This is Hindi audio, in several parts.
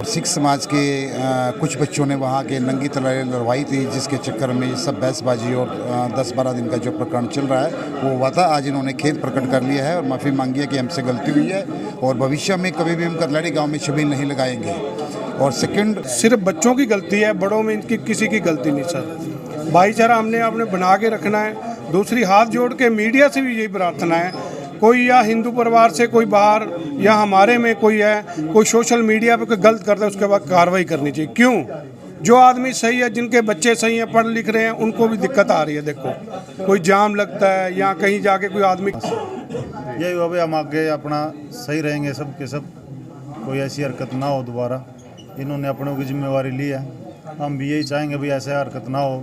सिख समाज के कुछ बच्चों ने वहाँ के नंगी तलवारें लड़वाई थी, जिसके चक्कर में ये सब बहसबाजी और 10-12 दिन का जो प्रकरण चल रहा है वो हुआ था। आज इन्होंने खेद प्रकट कर लिया है और माफ़ी मांगी है कि हमसे गलती हुई है और भविष्य में कभी भी हम कतलाड़ी गांव में छबील नहीं लगाएंगे। और सेकंड, सिर्फ बच्चों की गलती है, बड़ों में इनकी किसी की गलती नहीं सर। भाईचारा हमने आपने बना के रखना है। दूसरी हाथ जोड़ के मीडिया से भी यही प्रार्थना है, कोई या हिंदू परिवार से कोई बाहर या हमारे में कोई है, कोई सोशल मीडिया पे कोई गलत करता है, उसके बाद कार्रवाई करनी चाहिए। क्यों? जो आदमी सही है, जिनके बच्चे सही हैं, पढ़ लिख रहे हैं, उनको भी दिक्कत आ रही है। देखो कोई जाम लगता है या कहीं जाके कोई आदमी, यही हो भाई, हम आगे अपना सही रहेंगे सब के सब, कोई ऐसी हरकत ना हो दोबारा। इन्होंने अपनों की जिम्मेवारी ली है, हम भी यही चाहेंगे भाई ऐसे हरकत ना हो,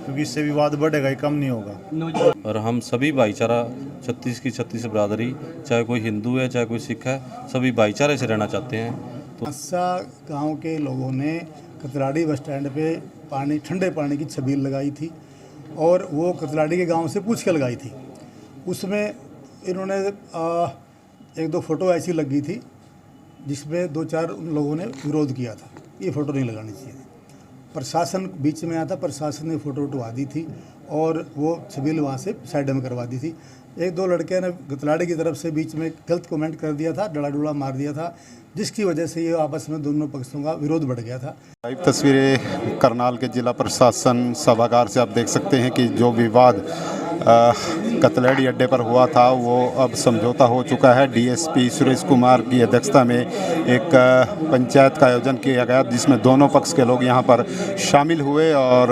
क्योंकि इससे विवाद बढ़ेगा ही, कम नहीं होगा। और हम सभी भाईचारा 36 की 36 बरादरी, चाहे कोई हिंदू है चाहे कोई सिख है, सभी भाईचारे से रहना चाहते हैं। तो बांसा गांव के लोगों ने कतलाड़ी बस स्टैंड पे ठंडे पानी की छबील लगाई थी और वो कतलाड़ी के गांव से पूछ के लगाई थी। उसमें इन्होंने 1-2 फ़ोटो ऐसी लगी थी जिसमें 2-4 उन लोगों ने विरोध किया था, ये फ़ोटो नहीं लगानी चाहिए। प्रशासन बीच में आया था, प्रशासन ने फ़ोटो उठवा दी थी और वो छबील वहाँ से साइड में करवा दी थी। 1-2 लड़के ने कतलाड़ी की तरफ से बीच में गलत कमेंट कर दिया था, डला डुला मार दिया था, जिसकी वजह से ये आपस में दोनों पक्षों का विरोध बढ़ गया था। लाइव तस्वीरें करनाल के जिला प्रशासन सभागार से आप देख सकते हैं कि जो विवाद कतलाड़ी अड्डे पर हुआ था वो अब समझौता हो चुका है। डीएसपी सुरेश कुमार की अध्यक्षता में एक पंचायत का आयोजन किया गया, जिसमें दोनों पक्ष के लोग यहां पर शामिल हुए और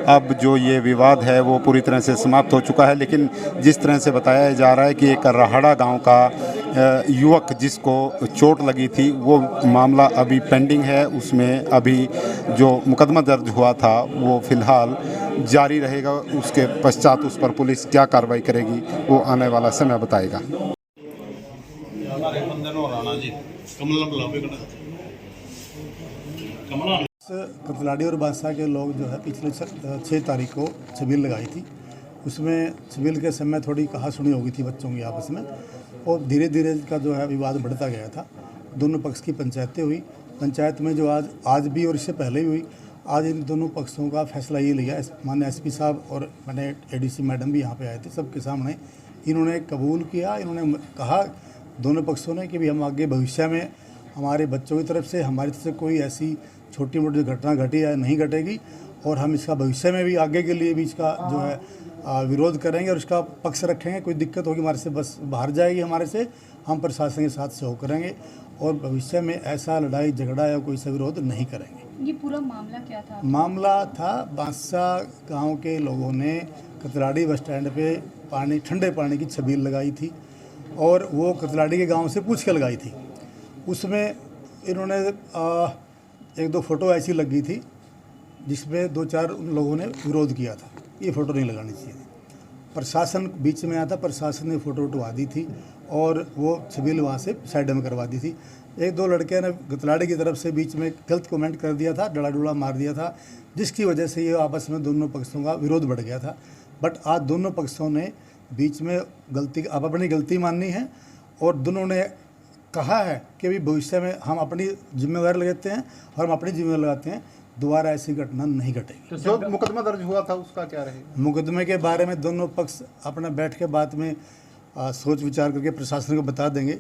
अब जो ये विवाद है वो पूरी तरह से समाप्त हो चुका है। लेकिन जिस तरह से बताया जा रहा है कि एक राहड़ा गांव का युवक जिसको चोट लगी थी, वो मामला अभी पेंडिंग है। उसमें अभी जो मुकदमा दर्ज हुआ था वो फ़िलहाल जारी रहेगा। उसके पश्चात उस पर पुलिस क्या कार्रवाई करेगी वो आने वाला समय बताएगा। कतलाड़ी और बांसा के लोग जो है पिछले 6 तारीख को छबील लगाई थी। उसमें छबील के समय थोड़ी कहा सुनी हो गई थी बच्चों की आपस में, और धीरे धीरे का जो है विवाद बढ़ता गया था। दोनों पक्ष की पंचायतें हुई। पंचायत में जो आज भी और इससे पहले भी हुई, आज इन दोनों पक्षों का फैसला ये लिया। माननीय एसपी साहब और मैंने एडीसी मैडम भी यहाँ पे आए थे, सबके सामने इन्होंने कबूल किया। इन्होंने कहा दोनों पक्षों ने कि भी हम आगे भविष्य में हमारे बच्चों की तरफ से, हमारी तरफ से कोई ऐसी छोटी मोटी घटना घटी या नहीं घटेगी, और हम इसका भविष्य में भी आगे के लिए भी इसका जो है विरोध करेंगे और इसका पक्ष रखेंगे। कोई दिक्कत होगी हमारे से, बस बाहर जाएगी हमारे से, हम प्रशासन के साथ सहयोग करेंगे और भविष्य में ऐसा लड़ाई झगड़ा या कोई सा विरोध नहीं करेंगे। ये पूरा मामला क्या था? मामला था बांसा गांव के लोगों ने कतलाड़ी बस स्टैंड पे ठंडे पानी की छबील लगाई थी और वो कतलाड़ी के गांव से पूछ के लगाई थी। उसमें इन्होंने 1-2 फ़ोटो ऐसी लगी थी जिसमें 2-4 उन लोगों ने विरोध किया था, ये फ़ोटो नहीं लगानी चाहिए। प्रशासन बीच में आया था, प्रशासन ने फ़ोटो उठवा दी थी और वो छबील वहाँ से साइड में करवा दी थी। 1-2 लड़के ने कतलाड़ी की तरफ से बीच में गलत कमेंट कर दिया था, डला डुला मार दिया था, जिसकी वजह से ये आपस में दोनों पक्षों का विरोध बढ़ गया था। बट आज दोनों पक्षों ने बीच में अब अपनी गलती माननी है और दोनों ने कहा है कि भी भविष्य में हम अपनी जिम्मेवारी लगाते हैं और हम अपनी जिम्मेवारी लगाते हैं, दोबारा ऐसी घटना नहीं घटेगी। तो जो मुकदमा दर्ज हुआ था उसका क्या रहेगा? मुकदमे के बारे में दोनों पक्ष अपना बैठ के बाद में सोच विचार करके प्रशासन को बता देंगे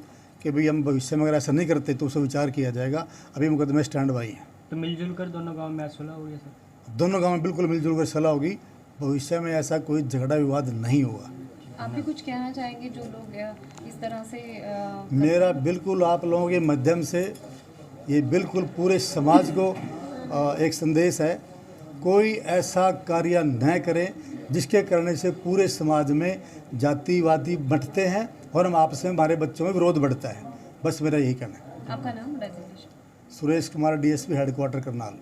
कि भाई हम भविष्य में अगर ऐसा नहीं करते तो उसे विचार किया जाएगा। अभी मुकदमे स्टैंड बाई है। तो मिलजुल कर दोनों गांव में सुलह होगी सर? दोनों गांव में बिल्कुल मिलजुल कर सलाह होगी। भविष्य में ऐसा कोई झगड़ा विवाद नहीं होगा। आप भी कुछ कहना चाहेंगे जो लोग इस तरह से मेरा बिल्कुल आप लोगों के माध्यम से ये बिल्कुल पूरे समाज को एक संदेश है, कोई ऐसा कार्य न करें जिसके करने से पूरे समाज में जातिवादी बंटते हैं और हम आपस में हमारे बच्चों में विरोध बढ़ता है। बस मेरा यही कहना है। आपका नाम? Suresh Kumar, DSP headquarter Karnal.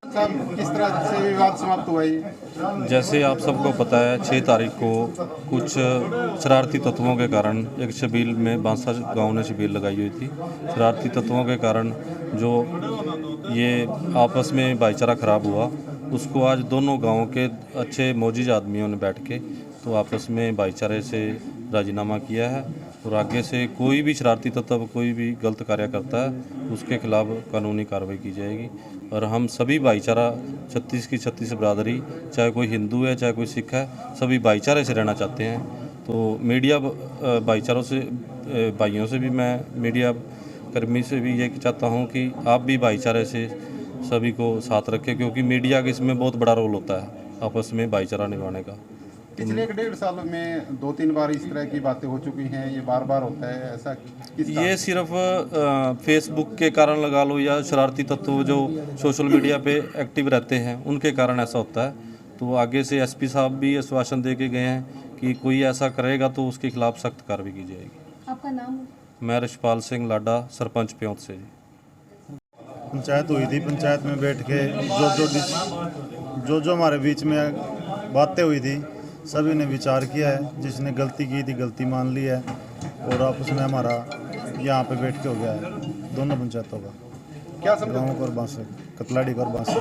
किस तरह से विवाद समाप्त हुआ है? जैसे आप सबको पता है 6 तारीख को कुछ शरारती तत्वों के कारण एक छबील में बांसा गांव ने छबील लगाई हुई थी। शरारती तत्वों के कारण जो ये आपस में भाईचारा ख़राब हुआ, उसको आज दोनों गांवों के अच्छे मोजिज आदमियों ने बैठ के तो आपस में भाईचारे से राजीनामा किया है और आगे से कोई भी शरारती तत्व कोई भी गलत कार्य करता है उसके खिलाफ कानूनी कार्रवाई की जाएगी। और हम सभी भाईचारा 36 की 36 बरादरी, चाहे कोई हिंदू है चाहे कोई सिख है, सभी भाईचारे से रहना चाहते हैं। तो मीडिया भाईचारों से भाइयों से भी मैं मीडिया कर्मी से भी ये चाहता हूँ कि आप भी भाईचारे से सभी को साथ रखें, क्योंकि मीडिया का इसमें बहुत बड़ा रोल होता है आपस में भाईचारा निभाने का। पिछले 1.5 साल में 2-3 बार इस तरह की बातें हो चुकी हैं, ये बार बार होता है ऐसा किस ये सिर्फ फेसबुक के कारण लगा लो या शरारती तत्व जो सोशल मीडिया पे एक्टिव रहते हैं उनके कारण ऐसा होता है। तो आगे से एसपी साहब भी आश्वासन दे के गए हैं कि कोई ऐसा करेगा तो उसके खिलाफ सख्त कार्रवाई की जाएगी। आपका नाम? मैं रिशपाल सिंह लाडा, सरपंच प्योंत से जी। पंचायत हुई थी, पंचायत में बैठ के जो हमारे बीच में बातें हुई थी सभी ने विचार किया है। जिसने गलती की थी गलती मान ली है और आपस में हमारा यहाँ पे बैठ के हो गया है दोनों पंचायतों का, क्या गाँव को और बांसे, कतलाड़ी को और बांसे।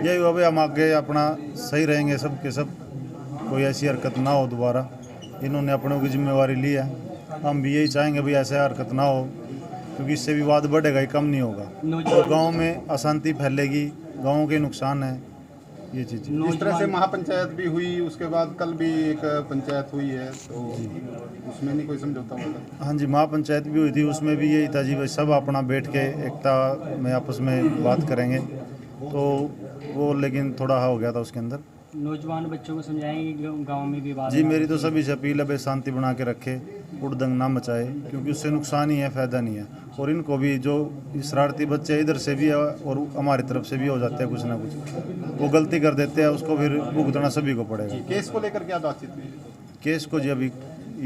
यही हुआ भाई हम आगे अपना सही रहेंगे सब के सब, कोई ऐसी हरकत ना हो दोबारा। इन्होंने अपनों की जिम्मेवारी ली है, हम भी यही चाहेंगे भाई ऐसे हरकत ना हो, क्योंकि इससे विवाद बढ़ेगा ही कम नहीं होगा और गाँव में अशांति फैलेगी, गाँव के नुकसान है ये चीज़। इस तरह से महापंचायत भी हुई, उसके बाद कल भी एक पंचायत हुई है, तो उसमें नहीं कोई समझौता हुआ था? हाँ जी, महापंचायत भी हुई थी, उसमें भी यही था जी भाई सब अपना बैठ के एकता में आपस में बात करेंगे, तो वो लेकिन थोड़ा हो गया था उसके अंदर। नौजवान बच्चों को समझाएंगे गांव में विवाद जी मेरी तो सभी से अपील है भाई शांति बना के रखे, उड़दंग ना मचाए, क्योंकि उससे नुकसान ही है, फ़ायदा नहीं है। और इनको भी जो शरारती बच्चे इधर से भी है और हमारी तरफ से भी हो जाते हैं कुछ ना कुछ, वो गलती कर देते हैं, उसको फिर भुगतना सभी को पड़ेगा। केस को लेकर क्या बातचीत हुई? केस को जी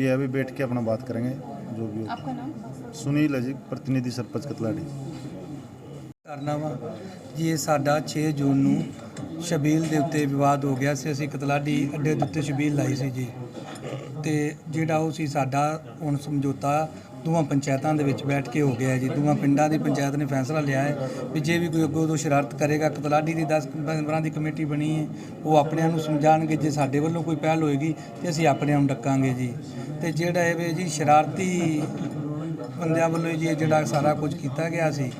अभी बैठ के अपना बात करेंगे जो भी हो। आपका नाम? सुनील है जी, प्रतिनिधि सरपंच कतलाड़ी। ਕਰਨਾ ਵਾ ਜੀ। ਇਹ ਸਾਡਾ 6 ਜੂਨ ਨੂੰ ਛਬੀਲ ਦੇ ਉੱਤੇ ਵਿਵਾਦ ਹੋ ਗਿਆ ਸੀ। ਅਸੀਂ ਕਤਲਾਡੀ ਅੱਡੇ ਦੇ ਉੱਤੇ ਛਬੀਲ ਲਾਈ ਸੀ ਜੀ, ਤੇ ਜਿਹੜਾ ਉਹ ਸੀ ਸਾਡਾ ਹੁਣ ਸਮਝੌਤਾ ਦੋਵਾਂ ਪੰਚਾਇਤਾਂ ਦੇ ਵਿੱਚ ਬੈਠ ਕੇ ਹੋ ਗਿਆ ਜੀ। ਦੋਵਾਂ ਪਿੰਡਾਂ ਦੀ ਪੰਚਾਇਤ ਨੇ ਫੈਸਲਾ ਲਿਆ ਹੈ ਵੀ ਜੇ ਵੀ ਕੋਈ ਅੱਗੋਂ ਤੋਂ ਸ਼ਰਾਰਤ ਕਰੇਗਾ, ਕਤਲਾਡੀ ਦੀ 10 ਮੈਂਬਰਾਂ ਦੀ ਕਮੇਟੀ ਬਣੀ ਹੈ, ਉਹ ਆਪਣਿਆਂ ਨੂੰ ਸਮਝਾਣਗੇ। ਜੇ ਸਾਡੇ ਵੱਲੋਂ ਕੋਈ ਪਹਿਲ ਹੋਏਗੀ ਤੇ ਅਸੀਂ ਆਪਣਿਆਂ ਨੂੰ ਡੱਕਾਂਗੇ ਜੀ। ਤੇ ਜਿਹੜਾ ਇਹ ਵੀ ਜੀ ਸ਼ਰਾਰਤੀ ਬੰਦਿਆਂ ਵੱਲੋਂ ਜੀ ਜਿਹੜਾ ਸਾਰਾ ਕੁਝ ਕੀਤਾ ਗਿਆ ਸੀ,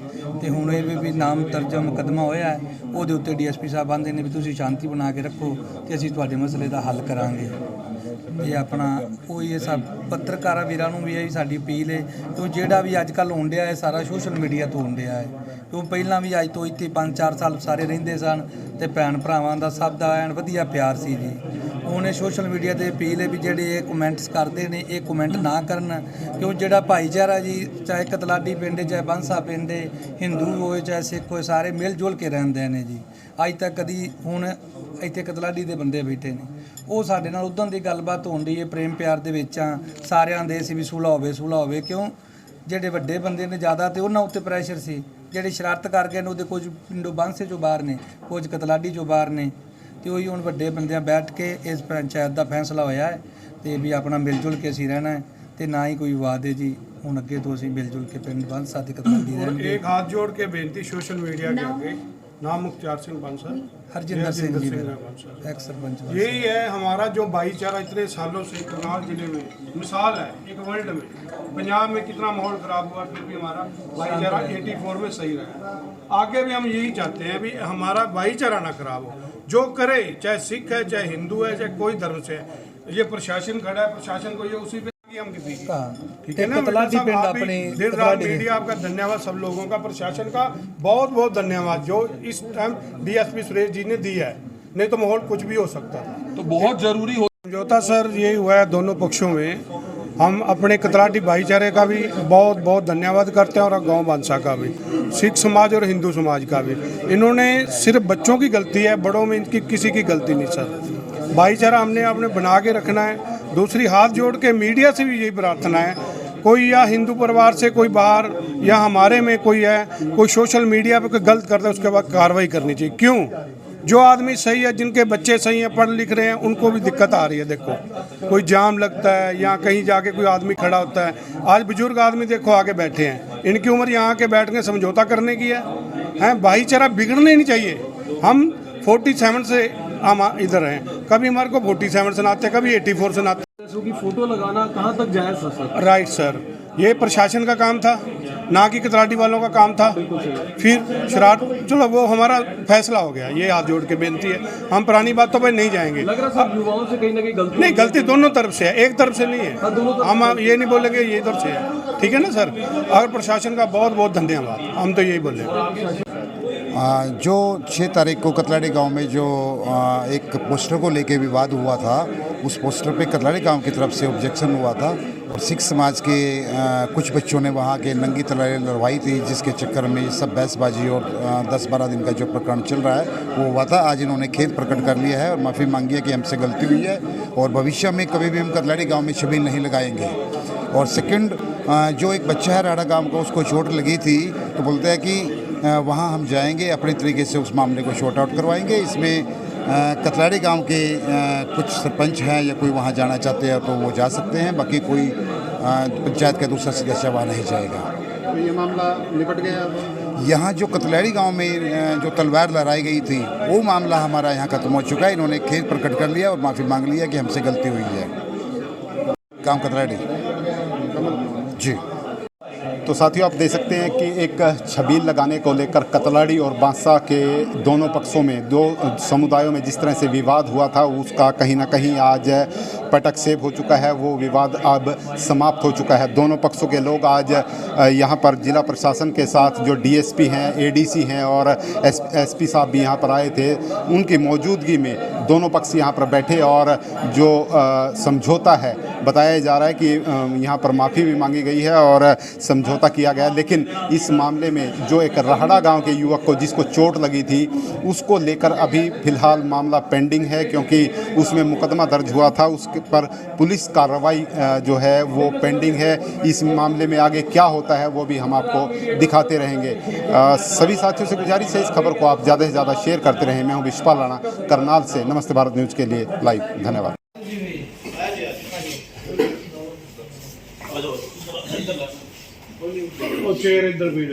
ਤੇ ਹੁਣ ਇਹ ਵੀ ਨਾਮ ਦਰਜ ਮੁਕੱਦਮਾ ਹੋਇਆ ਹੈ, ਉਹਦੇ ਉੱਤੇ ਡੀਐਸਪੀ ਸਾਹਿਬ ਆਂਦੇ ਨੇ ਵੀ ਤੁਸੀਂ ਸ਼ਾਂਤੀ ਬਣਾ ਕੇ ਰੱਖੋ ਤੇ ਅਸੀਂ ਤੁਹਾਡੇ ਮਸਲੇ ਦਾ ਹੱਲ ਕਰਾਂਗੇ। ਇਹ ਆਪਣਾ ਕੋਈ ਇਹ ਸਭ ਪੱਤਰਕਾਰਾਂ ਵੀਰਾਂ ਨੂੰ ਵੀ ਇਹ ਸਾਡੀ ਅਪੀਲ ਹੈ ਕਿ ਜਿਹੜਾ ਵੀ ਅੱਜ ਕੱਲ੍ਹ ਹੋਣ ਡਿਆ ਹੈ ਸਾਰਾ ਸੋਸ਼ਲ ਮੀਡੀਆ ਤੋਂ ਹੋਣ ਡਿਆ ਹੈ। ਕਿਉਂ ਪਹਿਲਾਂ ਵੀ ਅੱਜ ਤੋਂ ਇੱਥੇ 5-4 ਸਾਲ ਸਾਰੇ ਰਹਿੰਦੇ ਸਨ ਤੇ ਭੈਣ ਭਰਾਵਾਂ ਦਾ ਸਭ ਦਾ ਐਨ ਵਧੀਆ ਪਿਆਰ ਸੀ ਜੀ। ਹੁਣ ਇਹ ਸੋਸ਼ਲ ਮੀਡੀਆ 'ਤੇ ਅਪੀਲ ਹੈ ਵੀ ਜਿਹੜੇ ਇਹ ਕਮੈਂਟਸ ਕਰਦੇ ਨੇ ਇਹ ਕਮੈਂਟ ਨਾ ਕਰਨ, ਕਿਉਂ ਜਿਹੜਾ ਭਾਈਚਾਰਾ ਜੀ ਚਾਹੇ ਕਤਲਾਡੀ ਪਿੰਡ ਚਾਹੇ ਬਾਂਸਾ ਪਿੰਡ ਹਿੰਦੂ ਹੋਏ ਚਾਹੇ ਸਿੱਖ ਹੋਏ ਸਾਰੇ ਮਿਲ ਜੁਲ ਕੇ ਰਹਿੰਦੇ ਨੇ ਜੀ। ਅੱਜ ਤੱਕ ਕਦੀ ਹੁਣ ਇੱਥੇ ਕਤਲਾਡੀ ਦੇ ਬੰਦੇ ਬੈਠੇ ਨੇ ਉਹ ਸਾਡੇ ਨਾਲ ਉਦੋਂ ਦੀ ਗੱਲਬਾਤ ਹੋਣ ਦੀ ਹੈ ਪ੍ਰੇਮ ਪਿਆਰ ਦੇ ਵਿੱਚ ਆ ਸਾਰਿਆਂ ਦੇ ਸੀ ਵੀ ਸੁਲ੍ਹਾ ਹੋਵੇ। ਕਿਉਂ ਜਿਹੜੇ ਵੱਡੇ ਬੰਦੇ ਨੇ ਜ਼ਿਆਦਾ ਤੇ ਉਹਨਾਂ ਉੱਤੇ ਪ੍ਰੈਸ਼ਰ ਸੀ, ਜਿਹੜੇ ਸ਼ਰਾਰਤ ਕਰ ਗਏ ਨੇ ਉਹਦੇ ਕੁਝ ਪਿੰਡੋਂ ਬਾਂਸੇ 'ਚੋਂ ਬਾਹਰ ਨੇ, ਕੁਝ ਕਤਲਾਡੀ 'ਚੋਂ ਬਾਹਰ ਨੇ, ਤੇ ਉਹੀ ਹੁਣ ਵੱਡੇ ਬੰਦਿਆਂ ਬੈਠ ਕੇ ਇਸ ਪੰਚਾਇਤ ਦਾ ਫੈਸਲਾ ਹੋਇਆ ਹੈ ਤੇ ਵੀ ਆਪਣਾ ਮਿਲ ਜੁਲ ਕੇ ਅਸੀਂ ਰਹਿਣਾ ਹੈ ਤੇ ਨਾ ਹੀ ਕੋਈ ਵਿਵਾਦ ਹੈ ਜੀ। ਹੁਣ ਅੱਗੇ ਤੋਂ ਅਸੀਂ ਮਿਲ ਜੁਲ ਕੇ ਪਿੰਡ ਬਾਂਸਾ ਤੇ ਕਤਲਾਡੀ ਰਹਿਣਗੇ। एक हाथ जोड़ के बेनती सोशल मीडिया के आगे, नाम मुख्तार सिंह बांसा, हरजिंदर सिंह जी बांसा। एक्स सरपंच। यही है हमारा जो भाईचारा इतने सालों से करनाल जिले में मिसाल है, एक वर्ल्ड में पंजाब में कितना माहौल खराब हुआ फिर भी हमारा भाईचारा 84 में सही रहा। आगे भी हम यही चाहते हैं भी हमारा भाईचारा ना खराब हो, जो करे चाहे सिख है चाहे हिंदू है चाहे कोई धर्म से है। ये प्रशासन खड़ा है, प्रशासन को ये उसी पे हम किसी की ठीक है ना। कतलाडी पिंड अपनी दिन रात मीडिया आपका धन्यवाद, सब लोगों का प्रशासन का बहुत बहुत धन्यवाद जो इस टाइम डीएसपी सुरेश जी ने दिया है, नहीं तो माहौल कुछ भी हो सकता था। तो बहुत जरूरी हो समझौता सर ये हुआ है दोनों पक्षों में। हम अपने कतलाडी भाईचारे का भी बहुत बहुत धन्यवाद करते हैं और गांव बांसा का भी, सिख समाज और हिंदू समाज का भी। इन्होंने सिर्फ बच्चों की गलती है, बड़ों में इनकी किसी की गलती नहीं सर। भाईचारा हमने अपने बना के रखना है। दूसरी हाथ जोड़ के मीडिया से भी यही प्रार्थना है, कोई या हिंदू परिवार से कोई बाहर या हमारे में कोई है, कोई सोशल मीडिया पे कोई गलत करता है उसके बाद कार्रवाई करनी चाहिए। क्यों? जो आदमी सही है, जिनके बच्चे सही हैं, पढ़ लिख रहे हैं, उनको भी दिक्कत आ रही है। देखो कोई जाम लगता है या कहीं जाके कोई आदमी खड़ा होता है। आज बुजुर्ग आदमी देखो आगे बैठे हैं, इनकी उम्र यहाँ आके बैठ के समझौता करने की है। भाईचारा बिगड़ने नहीं चाहिए। हम 47 से हम इधर हैं, कभी हमारे को 47 सुनाते, कभी 84 सुनाते। की फोटो लगाना कहाँ तक जायज़ था सर? राइट सर, ये प्रशासन का काम था, ना कि कतराटी वालों का काम था। फिर शरारत, चलो वो हमारा फैसला हो गया, ये हाथ जोड़ के बेनती है, हम पुरानी बातों पर नहीं जाएंगे। लग रहा सर युवाओं से कहीं ना कहीं गलती नहीं, गलती दोनों तरफ से है, एक तरफ से नहीं है। दोनों तरफ हम ये नहीं बोलेंगे ये इधर से है, ठीक है ना सर। और प्रशासन का बहुत बहुत धन्यवाद, हम तो यही बोलेंगे। जो 6 तारीख को कतलाड़ी गांव में जो एक पोस्टर को लेके विवाद हुआ था, उस पोस्टर पे कतलाड़ी गांव की तरफ से ऑब्जेक्शन हुआ था और सिख समाज के कुछ बच्चों ने वहां के नंगी तलवारें लड़वाई थी, जिसके चक्कर में ये सब बहसबाजी और 10-12 दिन का जो प्रकरण चल रहा है वो हुआ था। आज इन्होंने खेद प्रकट कर लिया है और माफ़ी मांगी है कि हमसे गलती हुई है और भविष्य में कभी भी हम कतलाड़ी गाँव में छबील नहीं लगाएंगे। और सेकेंड, जो एक बच्चा है राड़ा गाँव का, उसको चोट लगी थी, तो बोलते हैं कि वहाँ हम जाएंगे, अपने तरीके से उस मामले को शॉर्ट आउट करवाएंगे। इसमें कतलाड़ी गांव के कुछ सरपंच हैं या कोई वहाँ जाना चाहते हैं तो वो जा सकते हैं, बाकी कोई पंचायत का दूसरा सदस्य वहाँ नहीं जाएगा। तो ये मामला निपट गया। यहाँ जो कतलाड़ी गांव में जो तलवार लहराई गई थी वो मामला हमारा यहाँ खत्म हो चुका है। इन्होंने खेद प्रकट कर लिया और माफ़ी मांग लिया कि हमसे गलती हुई है। गाँव कतलाड़ी जी। तो साथियों, आप देख सकते हैं कि एक छबील लगाने को लेकर कतलाड़ी और बांसा के दोनों पक्षों में, दो समुदायों में जिस तरह से विवाद हुआ था, उसका कहीं ना कहीं आज पटक सेब हो चुका है। वो विवाद अब समाप्त हो चुका है। दोनों पक्षों के लोग आज यहाँ पर जिला प्रशासन के साथ जो डीएसपी हैं, एडीसी हैं और एसपी साहब भी यहाँ पर आए थे, उनकी मौजूदगी में दोनों पक्ष यहाँ पर बैठे और जो समझौता है, बताया जा रहा है कि यहाँ पर माफ़ी भी मांगी गई है और समझौता किया गया। लेकिन इस मामले में जो एक राहड़ा गांव के युवक को जिसको चोट लगी थी, उसको लेकर अभी फ़िलहाल मामला पेंडिंग है, क्योंकि उसमें मुकदमा दर्ज हुआ था, उसके पर पुलिस कार्रवाई जो है वो पेंडिंग है। इस मामले में आगे क्या होता है वो भी हम आपको दिखाते रहेंगे। सभी साथियों से गुजारिश है, इस खबर को आप ज़्यादा से ज़्यादा शेयर करते रहें। मैं हूँ विशपाल राणा, करनाल से नमस्ते भारत न्यूज़ के लिए लाइव। धन्यवाद। चेयर इधर भी